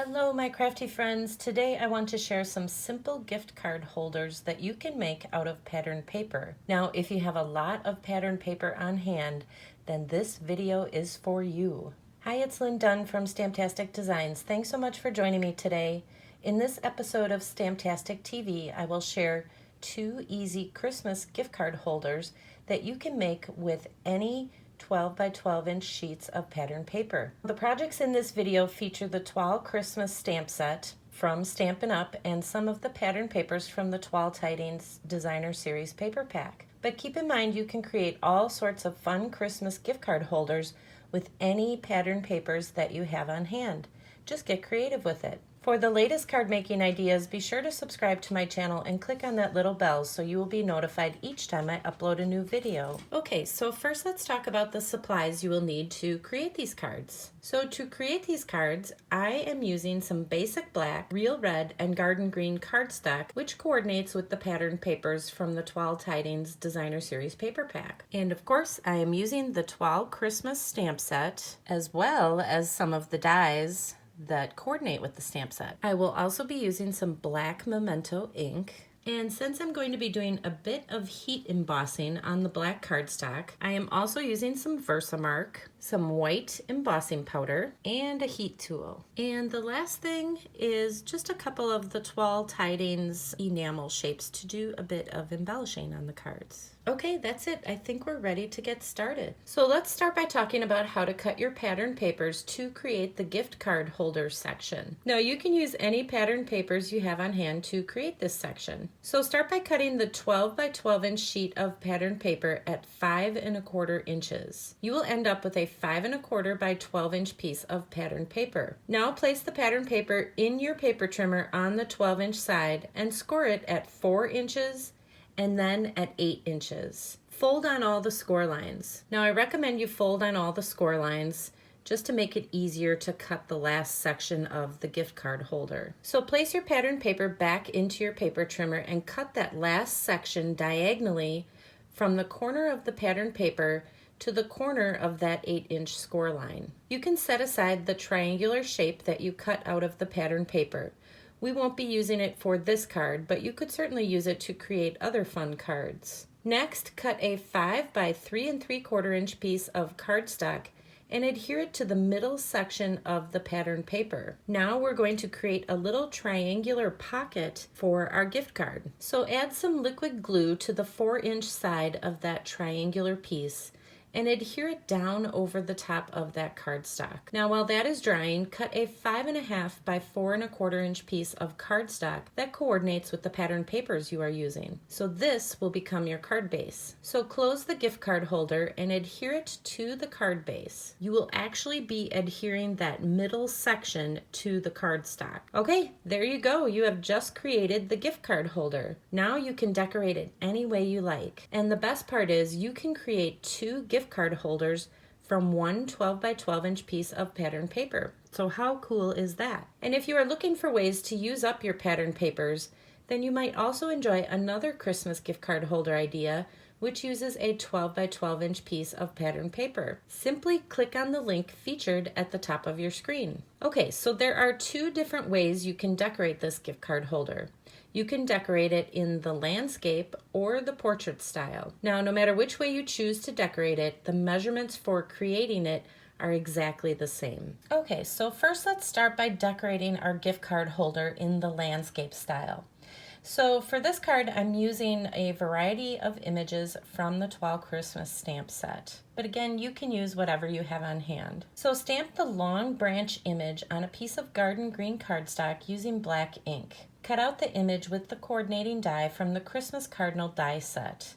Hello my crafty friends. Today I want to share some simple gift card holders that you can make out of patterned paper. Now if you have a lot of patterned paper on hand, then this video is for you. Hi, it's Lynn Dunn from Stamptastic Designs. Thanks so much for joining me today. In this episode of Stamptastic TV, I will share 2 easy Christmas gift card holders that you can make with any 12 by 12 inch sheets of patterned paper. The projects in this video feature the Toile Christmas stamp set from Stampin' Up and some of the patterned papers from the Toile Tidings Designer Series paper pack. But keep in mind you can create all sorts of fun Christmas gift card holders with any patterned papers that you have on hand. Just get creative with it. For the latest card making ideas, be sure to subscribe to my channel and click on that little bell so you will be notified each time I upload a new video. Okay, so first let's talk about the supplies you will need to create these cards. So to create these cards, I am using some basic black, real red, and garden green cardstock, which coordinates with the patterned papers from the Toile Tidings Designer Series paper pack. And of course, I am using the Toile Christmas stamp set, as well as some of the dies that coordinate with the stamp set. I will also be using some black Memento ink. And since I'm going to be doing a bit of heat embossing on the black cardstock, I am also using some Versamark, some white embossing powder, and a heat tool. And the last thing is just a couple of the Toile Tidings enamel shapes to do a bit of embellishing on the cards. Okay, that's it. I think we're ready to get started. So let's start by talking about how to cut your pattern papers to create the gift card holder section. Now you can use any pattern papers you have on hand to create this section. So start by cutting the 12 by 12 inch sheet of pattern paper at 5 1/4 inches. You will end up with a 5 1/4 by 12 inch piece of pattern paper. Now place the pattern paper in your paper trimmer on the 12 inch side and score it at 4 inches and then at 8 inches. Fold on all the score lines. Now I recommend you fold on all the score lines just to make it easier to cut the last section of the gift card holder. So place your pattern paper back into your paper trimmer and cut that last section diagonally from the corner of the pattern paper to the corner of that 8 inch score line. You can set aside the triangular shape that you cut out of the pattern paper. We won't be using it for this card, but you could certainly use it to create other fun cards. Next, cut a 5 by 3 3/4 inch piece of cardstock and adhere it to the middle section of the pattern paper. Now we're going to create a little triangular pocket for our gift card. So add some liquid glue to the 4 inch side of that triangular piece and adhere it down over the top of that cardstock. Now while that is drying, cut a 5 1/2 by 4 1/4 inch piece of cardstock that coordinates with the pattern papers you are using. So this will become your card base. So close the gift card holder and adhere it to the card base. You will actually be adhering that middle section to the cardstock. Okay, there you go. You have just created the gift card holder. Now you can decorate it any way you like. And the best part is you can create 2 gift card holders from one 12 by 12 inch piece of pattern paper. So how cool is that? And if you are looking for ways to use up your pattern papers, then you might also enjoy another Christmas gift card holder idea, which uses a 12 by 12 inch piece of pattern paper. Simply click on the link featured at the top of your screen. Okay, so there are 2 different ways you can decorate this gift card holder. You can decorate it in the landscape or the portrait style. Now, no matter which way you choose to decorate it, the measurements for creating it are exactly the same. Okay, so first let's start by decorating our gift card holder in the landscape style. So for this card, I'm using a variety of images from the Toile Christmas stamp set. But again, you can use whatever you have on hand. So stamp the long branch image on a piece of garden green cardstock using black ink. Cut out the image with the coordinating die from the Christmas Cardinal die set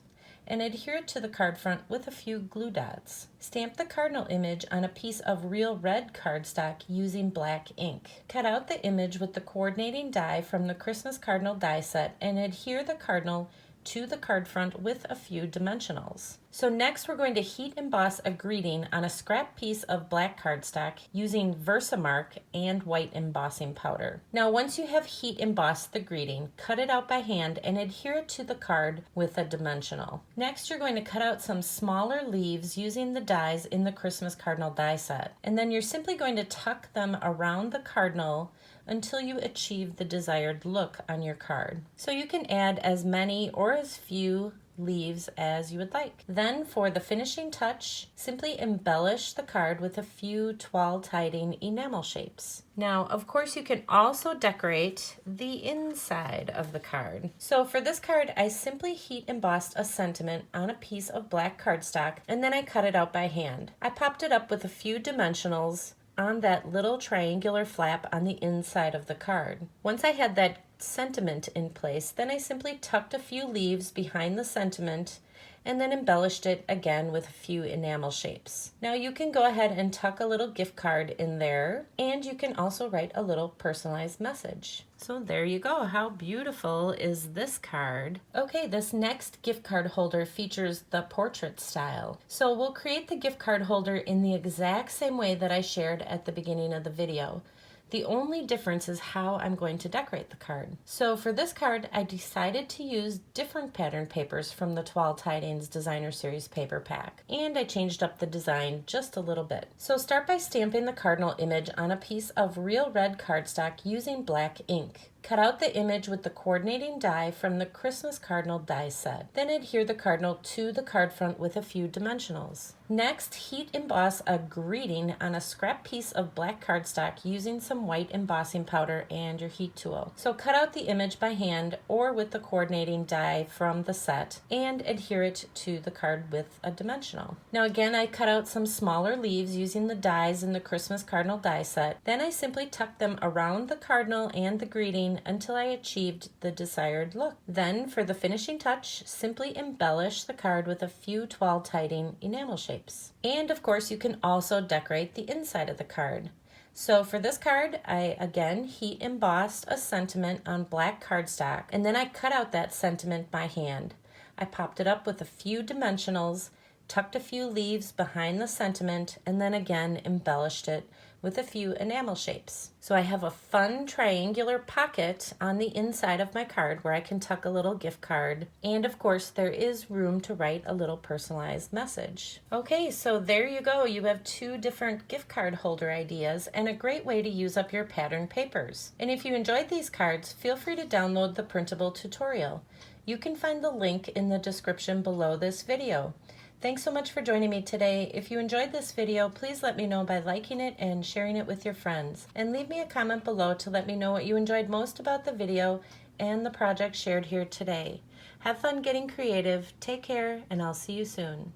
and adhere it to the card front with a few glue dots. Stamp the cardinal image on a piece of real red cardstock using black ink. Cut out the image with the coordinating die from the Christmas Cardinal die set and adhere the cardinal to the card front with a few dimensionals. So next we're going to heat emboss a greeting on a scrap piece of black cardstock using Versamark and white embossing powder. Now once you have heat embossed the greeting, cut it out by hand and adhere it to the card with a dimensional. Next you're going to cut out some smaller leaves using the dies in the Christmas cardinal die set. And then you're simply going to tuck them around the cardinal until you achieve the desired look on your card. So you can add as many or as few leaves as you would like. Then for the finishing touch, simply embellish the card with a few Toile Tiding enamel shapes. Now, of course, you can also decorate the inside of the card. So for this card, I simply heat embossed a sentiment on a piece of black cardstock, and then I cut it out by hand. I popped it up with a few dimensionals on that little triangular flap on the inside of the card. Once I had that sentiment in place, then I simply tucked a few leaves behind the sentiment and then embellished it again with a few enamel shapes. Now you can go ahead and tuck a little gift card in there, and you can also write a little personalized message. So there you go. How beautiful is this card? Okay, this next gift card holder features the portrait style. So we'll create the gift card holder in the exact same way that I shared at the beginning of the video. The only difference is how I'm going to decorate the card. So for this card, I decided to use different pattern papers from the Toile Tidings Designer Series paper pack, and I changed up the design just a little bit. So start by stamping the cardinal image on a piece of real red cardstock using black ink. Cut out the image with the coordinating die from the Christmas cardinal die set. Then adhere the cardinal to the card front with a few dimensionals. Next, heat emboss a greeting on a scrap piece of black cardstock using some white embossing powder and your heat tool. So cut out the image by hand or with the coordinating die from the set and adhere it to the card with a dimensional. Now again, I cut out some smaller leaves using the dies in the Christmas cardinal die set. Then I simply tucked them around the cardinal and the greeting until I achieved the desired look. Then for the finishing touch, simply embellish the card with a few Toile Tiding enamel shapes. And of course you can also decorate the inside of the card. So for this card, I again heat embossed a sentiment on black cardstock, and then I cut out that sentiment by hand. I popped it up with a few dimensionals, tucked a few leaves behind the sentiment, and then again embellished it with a few enamel shapes. So I have a fun triangular pocket on the inside of my card where I can tuck a little gift card, and of course there is room to write a little personalized message. Okay, so there you go. You have two different gift card holder ideas and a great way to use up your pattern papers. And if you enjoyed these cards, feel free to download the printable tutorial. You can find the link in the description below this video. Thanks so much for joining me today. If you enjoyed this video, please let me know by liking it and sharing it with your friends. And leave me a comment below to let me know what you enjoyed most about the video and the project shared here today. Have fun getting creative, take care, and I'll see you soon.